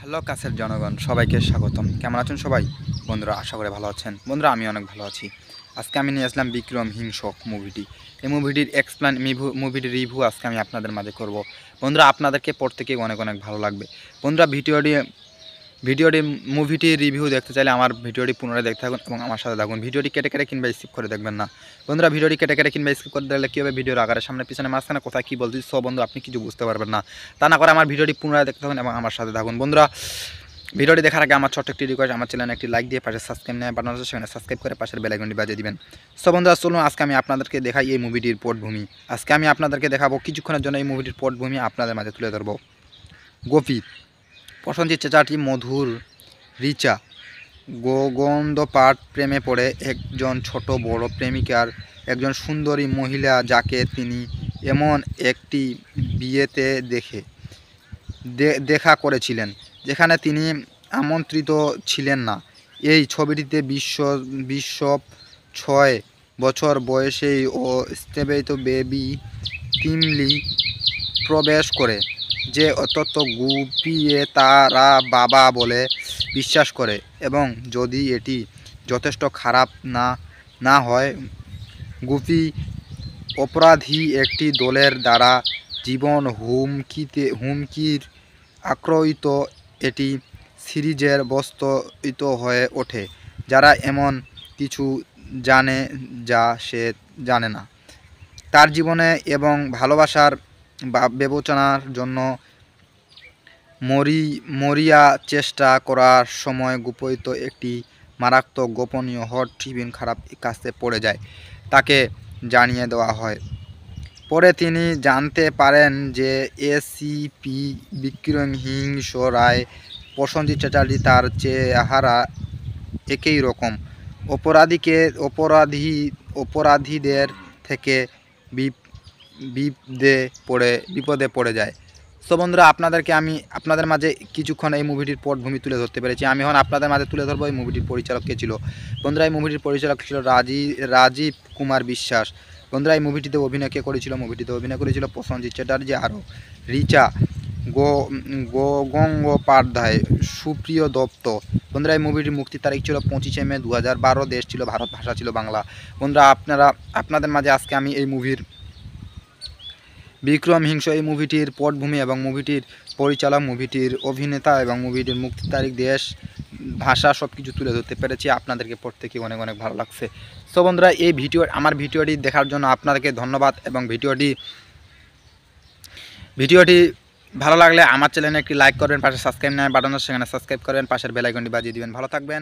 Hello কাছের জনগণ, সবাইকে স্বাগতম। কেমন আছেন সবাই বন্ধুরা? আশা করে ভালো আছেন। বন্ধুরা, আমি অনেক ভালো আছি। আজকে আমি নিয়ে আসলাম বিক্রম হিংসক মুভিটি। এই মুভিটির মুভিটির রিভিউ আজকে আমি আপনাদের মাঝে করব। বন্ধুরা, আপনাদেরকে প্রত্যেকেই অনেক অনেক ভালো লাগবে। বন্ধুরা, মুভিটির রিভিউ দেখতে চাইলে আমার ভিডিওটি পুনরায় দেখতে থাকুন এবং আমার সাথে থাকুন। ভিডিওটি কেটে কেটে কিংবা স্কিপ করে দেখবেন না। বন্ধুরা, ভিডিওটি কেটে কেটে কিংবা স্কিপ করে দেখলে কী হবে, ভিডিওর আকারের সামনে পিছনে মাঝখানে কোথায় কী বলছি সব বন্ধু আপনি কিছু বুঝতে পারবেন না। তা না করে আমার ভিডিওটি পুনরায় দেখতে থাকুন এবং আমার সাথে থাকুন। বন্ধুরা, ভিডিওটি দেখার আগে আমার ছোট্ট একটি রিকোয়েস্ট, আমার চ্যানেলে একটি লাইক দিয়ে পাশে সাবস্ক্রাইব নিয়ে বানানো আছে, সেখানে সাবস্ক্রাইব করে পাশের বেল আইকনটি বাজিয়ে দিবেন। সো বন্ধুরা, চলুন আজকে আমি আপনাদেরকে দেখাই এই মুভিটির পটভূমি। আজকে আমি আপনাদেরকে দেখাবো কিছুক্ষণের জন্য এই মুভিটির পটভূমি আপনাদের মাঝে তুলে ধরবো। গোপী, প্রসেনজিৎ চ্যাটার্জি, মধুর, রিচা, গোগন্দপাট প্রেমে পড়ে একজন ছোট বড় প্রেমিকার একজন সুন্দরী মহিলা, যাকে তিনি এমন একটি বিয়েতে দেখা করেছিলেন যেখানে তিনি আমন্ত্রিত ছিলেন না। এই ছবিটিতে বিশ্ব 6 বছর বয়সেই ও স্টেবেইতো বেবি তিমলি প্রবেশ করে, যে অত্যন্ত গুপিয়ে তারা বাবা বলে বিশ্বাস করে, এবং যদি এটি যথেষ্ট খারাপ না হয়, গুপি অপরাধী একটি দলের দ্বারা জীবন হুমকির আক্রান্ত। এটি সিরিজের বস্তুত হয়ে ওঠে, যারা এমন কিছু জানে যা সে জানে না। তার জীবনে এবং ভালোবাসার বিবেচনার জন্য মরিয়া চেষ্টা করার সময় গুপিত একটি মারাত্মক গোপনীয় হট টিফিন খারাপ কাছে পড়ে যায়, তাকে জানিয়ে দেওয়া হয়। পরে তিনি জানতে পারেন যে এসিপি বিক্রম হিংস রায়, প্রসেনজিৎ চ্যাটার্জি তার চেহারা একই রকম, অপরাধীদের থেকে বিপদে পড়ে যায়। সো বন্ধুরা, আমি আপনাদের মাঝে কিছুক্ষণ এই মুভিটির পটভূমি তুলে ধরতে পেরেছি। আমি এখন আপনাদের মাঝে তুলে ধরবো এই মুভিটির পরিচালক কে ছিল। বন্ধুরা, এই মুভিটির পরিচালক ছিল রাজীব কুমার বিশ্বাস। বন্ধুরা, এই মুভিটিতে অভিনয় কে করেছিল? মুভিটিতে অভিনয় করেছিল প্রসেনজিৎ চ্যাটার্জি, আরও রিচা, গঙ্গোপাধ্যায়, সুপ্রিয় দত্ত। বন্ধুরা, এই মুভিটির মুক্তির তারিখ ছিল 25 মে 2012। দেশ ছিল ভারত, ভাষা ছিল বাংলা। বন্ধুরা, আপনাদের মাঝে আজকে আমি এই মুভির বিক্রম হিংস, এই মুভিটির পটভূমি এবং মুভিটির পরিচালক, মুভিটির অভিনেতা এবং মুভিটির মুক্তির তারিখ, দেশ, ভাষা সব কিছু তুলে ধরতে পেরেছি। আপনাদেরকে প্রত্যেকে অনেক অনেক ভালো লাগছে। সো বন্ধুরা, আমার ভিডিওটি দেখার জন্য আপনাদেরকে ধন্যবাদ, এবং ভিডিওটি ভালো লাগলে আমার চ্যানেলে একটি লাইক করবেন, পাশে সাবস্ক্রাইব নেয় বাটন আছে, সেখানে সাবস্ক্রাইব করবেন, পাশের বেল আইকনটি বাজিয়ে দিবেন। ভালো থাকবেন।